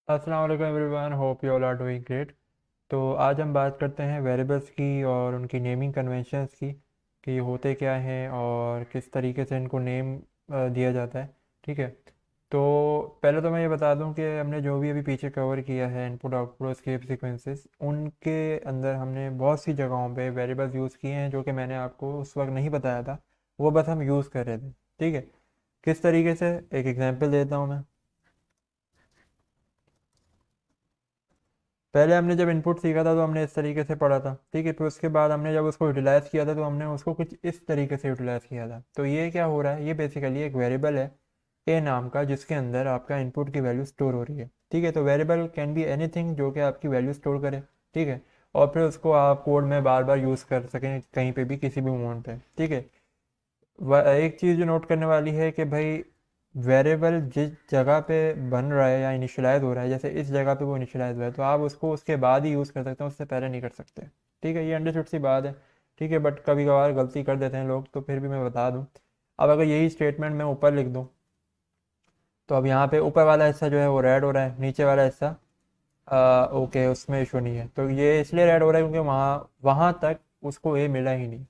अस्सलाम वालेकुम everyone, hope you all are doing great. तो आज हम बात करते हैं वेरिएबल्स की और उनकी नेमिंग कन्वेंशंस की कि ये होते क्या हैं और किस तरीके से इनको नेम दिया जाता है। ठीक है। तो पहले तो मैं ये बता दूं कि हमने जो भी अभी पीछे कवर किया है इनपुट आउटपुट और स्केप सीक्वेंसेस, उनके अंदर हमने बहुत सी जगहों पे वेरिएबल्स यूज़ किए हैं जो कि मैंने आपको उस वक्त नहीं बताया था। वो बस हम यूज़ कर रहे थे। ठीक है। किस तरीके से, एक एग्जांपल देता हूँ मैं। पहले हमने जब इनपुट सीखा था तो हमने इस तरीके से पढ़ा था। ठीक है। फिर उसके बाद हमने जब उसको यूटिलाइज़ किया था तो हमने उसको कुछ इस तरीके से यूटिलाइज़ किया था। तो ये क्या हो रहा है, ये बेसिकली एक वेरिएबल है ए नाम का, जिसके अंदर आपका इनपुट की वैल्यू स्टोर हो रही है। ठीक है। तो वेरिएबल कैन बी एनीथिंग जो कि आपकी वैल्यू स्टोर करे। ठीक है। और फिर उसको आप कोड में बार बार यूज़ कर सकें कहीं पे भी, किसी भी मोमेंट पे। ठीक है। एक चीज़ जो नोट करने वाली है कि भाई वेरिएबल जिस जगह पे बन रहा है या इनिशियलाइज हो रहा है, जैसे इस जगह पे वो इनिशियलाइज हुआ है, तो आप उसको उसके बाद ही यूज़ कर सकते हैं, उससे पहले नहीं कर सकते। ठीक है। ये अंडरस्टूड सी बात है। ठीक है। बट कभी कभार गलती कर देते हैं लोग, तो फिर भी मैं बता दूं। अब अगर यही स्टेटमेंट मैं ऊपर लिख दूं, तो अब यहाँ पे ऊपर वाला हिस्सा जो है वो रेड हो रहा है, नीचे वाला हिस्सा ओके, उसमें इशू नहीं है। तो ये इसलिए रेड हो रहा है क्योंकि वहाँ वहाँ तक उसको ए मिला ही नहीं।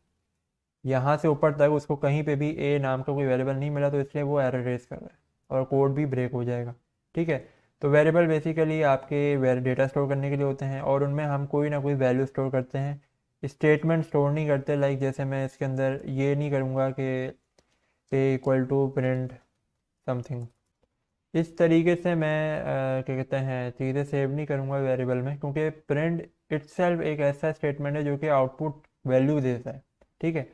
यहाँ से ऊपर तक उसको कहीं पे भी ए नाम का कोई वेरिएबल नहीं मिला, तो इसलिए वो एरर रेज कर रहा है और कोड भी ब्रेक हो जाएगा। ठीक है। तो वेरिएबल बेसिकली आपके डेटा स्टोर करने के लिए होते हैं और उनमें हम कोई ना कोई वैल्यू स्टोर करते हैं। स्टेटमेंट स्टोर नहीं करते। लाइक जैसे मैं इसके अंदर ये नहीं करूँगा कि ए इक्वल टू प्रिंट समथिंग, इस तरीके से मैं क्या कहते हैं चीज़ें सेव नहीं करूँगा वेरिएबल में, क्योंकि प्रिंट इटसेल्फ एक ऐसा स्टेटमेंट है जो कि आउटपुट वैल्यू देता है। ठीक है।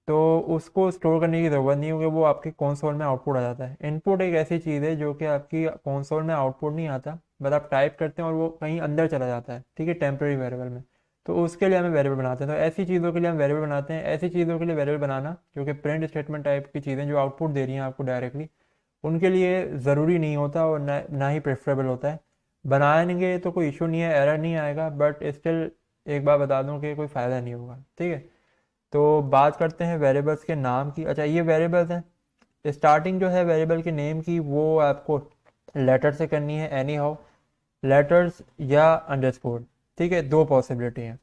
तो उसको स्टोर करने की ज़रूरत नहीं, क्योंकि वो आपके कंसोल में आउटपुट आ जाता है। इनपुट एक ऐसी चीज़ है जो कि आपकी कंसोल में आउटपुट नहीं आता, बस आप टाइप करते हैं और वो कहीं अंदर चला जाता है। ठीक है। टेम्प्रेरी वेरिएबल में। तो उसके लिए हमें वेरिएबल बनाते हैं। तो ऐसी चीज़ों के लिए हम वेरिएबल बनाते हैं। ऐसी चीज़ों के लिए वेरिएबल बनाना जो कि प्रिंट स्टेटमेंट टाइप की चीज़ें जो आउटपुट दे रही हैं आपको डायरेक्टली, उनके लिए ज़रूरी नहीं होता और ना ही प्रेफरेबल होता है। बनाएंगे तो कोई इशू नहीं है, एरर नहीं आएगा, बट स्टिल एक बार बता दूं कि कोई फ़ायदा नहीं होगा। ठीक है। तो बात करते हैं वेरिएबल्स के नाम की। अच्छा, ये वेरिएबल्स हैं। स्टार्टिंग जो है वेरिएबल के नेम की, वो आपको लेटर से करनी है एनी हाउ, लेटर्स या अंडरस्कोर। ठीक है। दो पॉसिबिलिटी हैं,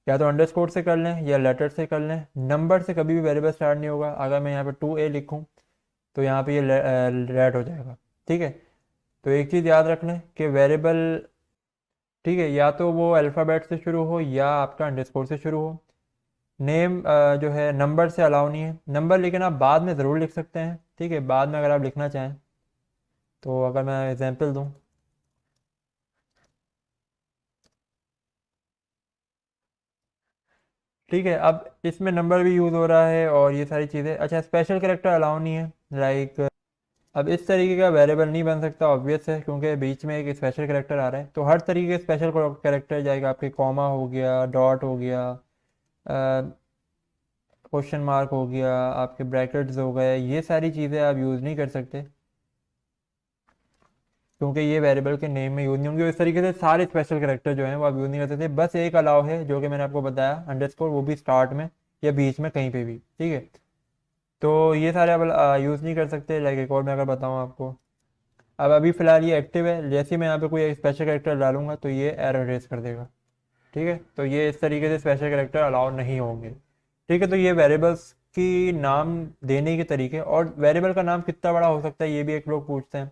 या तो अंडरस्कोर से कर लें या लेटर से कर लें। नंबर से कभी भी वेरिएबल स्टार्ट नहीं होगा। अगर मैं यहाँ पे 2A लिखूँ तो यहाँ पे ये रेड हो जाएगा। ठीक है। तो एक चीज़ याद रख लें कि वेरिएबल, ठीक है, या तो वो अल्फ़ाबेट से शुरू हो या आपका अंडरस्कोर से शुरू हो। नेम जो है नंबर से अलाउ नहीं है। नंबर लेकिन आप बाद में ज़रूर लिख सकते हैं। ठीक है। बाद में अगर आप लिखना चाहें, तो अगर मैं एग्जांपल दूं, ठीक है, अब इसमें नंबर भी यूज़ हो रहा है और ये सारी चीज़ें। अच्छा, स्पेशल कैरेक्टर अलाउ नहीं है। लाइक अब इस तरीके का वेरिएबल नहीं बन सकता, ऑब्वियस है, क्योंकि बीच में एक स्पेशल कैरेक्टर आ रहा है। तो हर तरीके के स्पेशल कैरेक्टर जाएगा, आपके कॉमा हो गया, डॉट हो गया, क्वेश्चन मार्क हो गया, आपके ब्रैकेट्स हो गए, ये सारी चीज़ें आप यूज़ नहीं कर सकते, क्योंकि ये वेरिएबल के नेम में यूज़ नहीं होंगे। इस तरीके से सारे स्पेशल कैरेक्टर जो हैं वो आप यूज़ नहीं कर सकते। बस एक अलाउ है जो कि मैंने आपको बताया, अंडरस्कोर, वो भी स्टार्ट में या बीच में कहीं पे भी। ठीक है। तो ये सारे आप यूज़ नहीं कर सकते। लाइक एक और मैं अगर बताऊँ आपको, अब अभी फ़िलहाल ये एक्टिव है, जैसे ही मैं यहाँ पे कोई एक स्पेशल कैरेक्टर डालूंगा तो ये एरर रेज कर देगा। ठीक है। तो ये इस तरीके से स्पेशल कैरेक्टर अलाउ नहीं होंगे। ठीक है। तो ये वेरिएबल्स की नाम देने के तरीके, और वेरिएबल का नाम कितना बड़ा हो सकता है ये भी एक लोग पूछते हैं।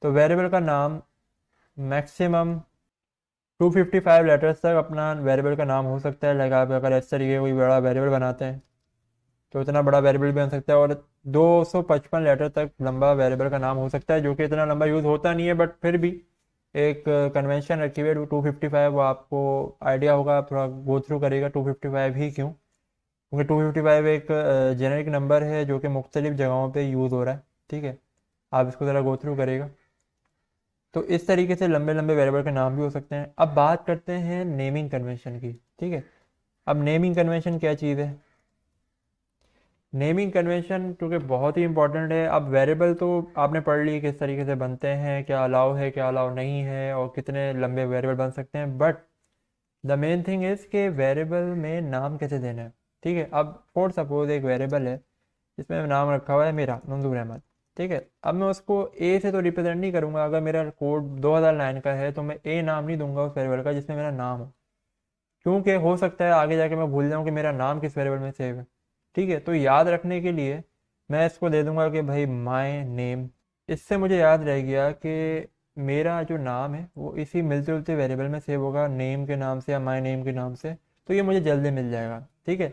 तो वेरिएबल का नाम मैक्सिमम 255 लेटर्स तक अपना वेरिएबल का नाम हो सकता है। लाइक आप अगर इस तरीके का कोई बड़ा वेरिएबल बनाते हैं तो इतना बड़ा वेरिएबल भी बन सकता है, और 255 लेटर तक लंबा वेरिएबल का नाम हो सकता है, जो कि इतना लंबा यूज़ होता नहीं है, बट फिर भी एक कन्वेंशन रखी हुई है 255। वो आपको आइडिया होगा, आप थोड़ा गो थ्रू करेगा 255 ही क्यों, क्योंकि 255 एक जेनेरिक नंबर है जो कि मुख्तलिफ जगहों पे यूज़ हो रहा है। ठीक है। आप इसको ज़रा गो थ्रू करेगा। तो इस तरीके से लंबे लंबे वेरिएबल के नाम भी हो सकते हैं। अब बात करते हैं नेमिंग कन्वेंशन की। ठीक है। अब नेमिंग कन्वेंशन क्या चीज़ है? नेमिंग कन्वेंशन क्योंकि बहुत ही इंपॉर्टेंट है। अब वेरिएबल तो आपने पढ़ ली किस तरीके से बनते हैं, क्या अलाउ है क्या अलाउ नहीं है, और कितने लंबे वेरिएबल बन सकते हैं, but the main thing is कि वेरिएबल में नाम कैसे देना है। ठीक है। अब फॉर सपोज एक वेरिएबल है जिसमें नाम रखा हुआ है मेरा मंजूर अहमद। ठीक है। अब मैं उसको ए से तो रिप्रेजेंट नहीं करूंगा। अगर मेरा कोड 2009 का है तो मैं ए नाम नहीं दूंगा उस वेरिएबल का जिसमें मेरा नाम हो, क्योंकि हो सकता है आगे जाके मैं भूल जाऊं कि मेरा नाम किस वेरिएबल में सेव है। ठीक है, तो याद रखने के लिए मैं इसको दे दूंगा कि भाई माय नेम। इससे मुझे याद रह गया कि मेरा जो नाम है वो इसी मिलते जुलते वेरिएबल में सेव होगा, नेम के नाम से या माय नेम के नाम से, तो ये मुझे जल्दी मिल जाएगा। ठीक है,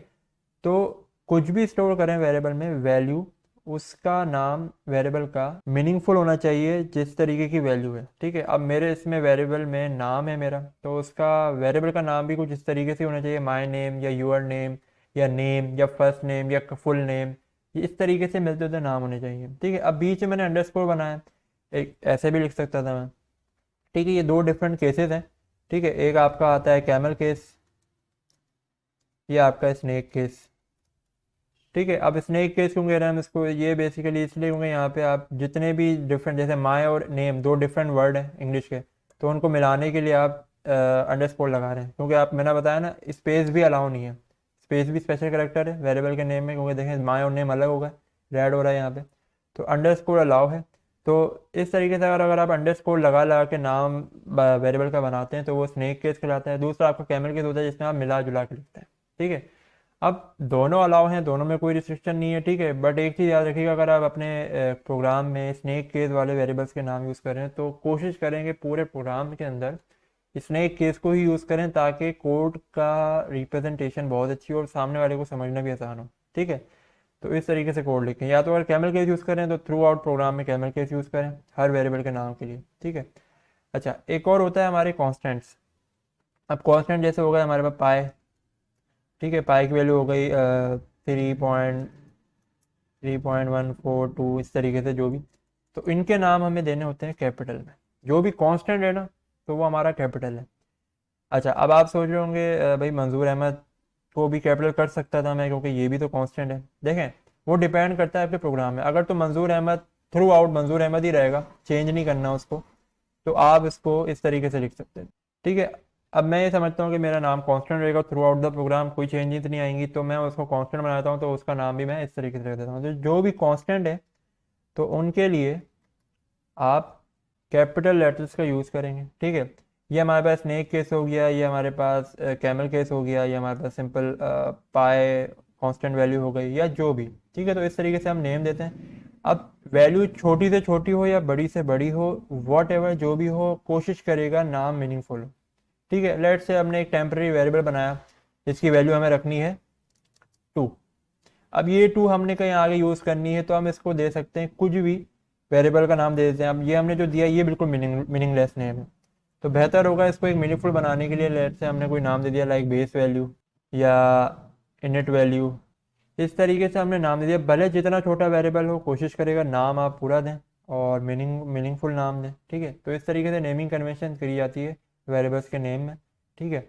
तो कुछ भी स्टोर करें वेरिएबल में, वैल्यू उसका नाम वेरिएबल का मीनिंगफुल होना चाहिए जिस तरीके की वैल्यू है। ठीक है, अब मेरे इसमें वेरिएबल में नाम है मेरा, तो उसका वेरिएबल का नाम भी कुछ इस तरीके से होना चाहिए, माय नेम या यूर नेम या नेम या फर्स्ट नेम या फुल नेम, ये इस तरीके से मिलते जुलते नाम होने चाहिए। ठीक है, अब बीच में मैंने अंडरस्कोर बनाया, एक ऐसे भी लिख सकता था मैं। ठीक है, ये दो डिफरेंट केसेस हैं। ठीक है, एक आपका आता है कैमल केस, ये आपका स्नेक केस। ठीक है, अब स्नेक केस क्यों कह रहे हैं हम इसको, ये बेसिकली इसलिए क्योंकि यहाँ पे आप जितने भी डिफरेंट, जैसे माय और नेम दो डिफरेंट वर्ड हैं इंग्लिश के, तो उनको मिलाने के लिए आप अंडरस्कोर लगा रहे हैं, क्योंकि आप, मैंने बताया ना, स्पेस भी अलाउ नहीं है। स्पेस भी स्पेशल करेक्टर है वेरिएबल के नेम में, क्योंकि देखें माय और नेम अलग होगा, रेड हो रहा है यहाँ पे, तो अंडरस्कोर अलाउ है। तो इस तरीके से अगर अगर आप अंडरस्कोर लगा लगा के नाम वेरिएबल का बनाते हैं तो वो स्नेक केस कहलाता है। दूसरा आपका कैमल केस होता है जिसमें आप मिला जुला के लिखते हैं। ठीक है, अब दोनों अलाउ हैं, दोनों में कोई रिस्ट्रिक्शन नहीं है। ठीक है, बट एक चीज़ याद रखिएगा, अगर आप अपने प्रोग्राम में स्नेक केस वाले वेरिएबल्स के नाम यूज़ करें तो कोशिश करेंगे पूरे प्रोग्राम के अंदर स्नेक केस को ही यूज़ करें, ताकि कोड का रिप्रेजेंटेशन बहुत अच्छी हो और सामने वाले को समझना भी आसान हो। ठीक है, तो इस तरीके से कोड लिखें, या तो अगर कैमल केस यूज़ करें तो थ्रू आउट प्रोग्राम में कैमल केस यूज़ करें हर वेरिएबल के नाम के लिए। ठीक है, अच्छा, एक और होता है हमारे कॉन्स्टेंट्स। अब कॉन्स्टेंट जैसे हो गया हमारे पास पाए। ठीक है, पाई की वैल्यू हो गई 3.142, इस तरीके से जो भी, तो इनके नाम हमें देने होते हैं कैपिटल में। जो भी कांस्टेंट है ना, तो वो हमारा कैपिटल है। अच्छा, अब आप सोच रहे होंगे भाई मंजूर अहमद को भी कैपिटल कर सकता था मैं, क्योंकि ये भी तो कांस्टेंट है। देखें, वो डिपेंड करता है आपके प्रोग्राम में। अगर तो मंजूर अहमद थ्रू आउट मंजूर अहमद ही रहेगा, चेंज नहीं करना उसको, तो आप इसको इस तरीके से लिख सकते हैं। ठीक है, अब मैं ये समझता हूँ कि मेरा नाम कांस्टेंट रहेगा थ्रू आउट द प्रोग्राम, कोई चेंजेस नहीं आएंगी, तो मैं उसको कांस्टेंट बनाता हूँ, तो उसका नाम भी मैं इस तरीके से रख देता हूँ। तो जो भी कांस्टेंट है तो उनके लिए आप कैपिटल लेटर्स का यूज़ करेंगे। ठीक है, ये हमारे पास स्नेक केस हो गया, ये हमारे पास कैमल केस हो गया, ये हमारे पास सिंपल पाए कांस्टेंट वैल्यू हो गई, या जो भी। ठीक है, तो इस तरीके से हम नेम देते हैं। अब वैल्यू छोटी से छोटी हो या बड़ी से बड़ी हो, वॉट एवर जो भी हो, कोशिश करेगा नाम मीनिंगफुल हो। ठीक है, लेट से हमने एक टेम्पररी वेरिएबल बनाया जिसकी वैल्यू हमें रखनी है 2। अब ये 2 हमने कहीं आगे यूज़ करनी है, तो हम इसको दे सकते हैं कुछ भी वेरिएबल का नाम दे देते हैं। अब ये हमने जो दिया ये बिल्कुल मीनिंगलेस नेम है, तो बेहतर होगा इसको एक मीनिंगफुल बनाने के लिए, लेट से हमने कोई नाम दे दिया लाइक बेस वैल्यू या इनिट वैल्यू। इस तरीके से हमने नाम दे दिया। भले जितना छोटा वेरिएबल हो, कोशिश करेगा नाम आप पूरा दें और मीनिंगफुल नाम दें। ठीक है, तो इस तरीके से नेमिंग कन्वेंशन करी जाती है वेरिएबल्स के नेम में। ठीक है,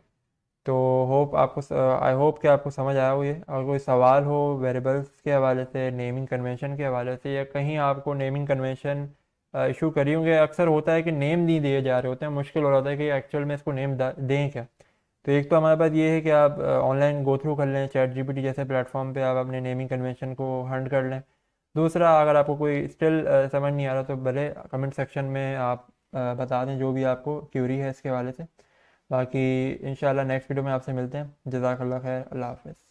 तो होप आपको, आई होप कि आपको समझ आया हो ये। और कोई सवाल हो वेरिएबल्स के हवाले से, नेमिंग कन्वेंशन के हवाले से, या कहीं आपको नेमिंग कन्वेंशन इशू करी होंगे, अक्सर होता है कि नेम नहीं दिए जा रहे होते हैं, मुश्किल हो रहा होता है कि एक्चुअल में इसको नेम दें क्या। तो एक तो हमारे पास ये है कि आप ऑनलाइन गो थ्रू कर लें, चैट जीपीटी जैसे प्लेटफॉर्म पे आप अपने नेमिंग कन्वेंशन को हंट कर लें। दूसरा, अगर आपको कोई स्टिल समझ नहीं आ रहा तो भले कमेंट सेक्शन में आप बता दें जो भी आपको क्यूरी है इसके हवाले से। बाकी इंशाल्लाह नेक्स्ट वीडियो में आपसे मिलते हैं। जज़ाकल्लाह खैर, अल्लाह हाफ़िज़।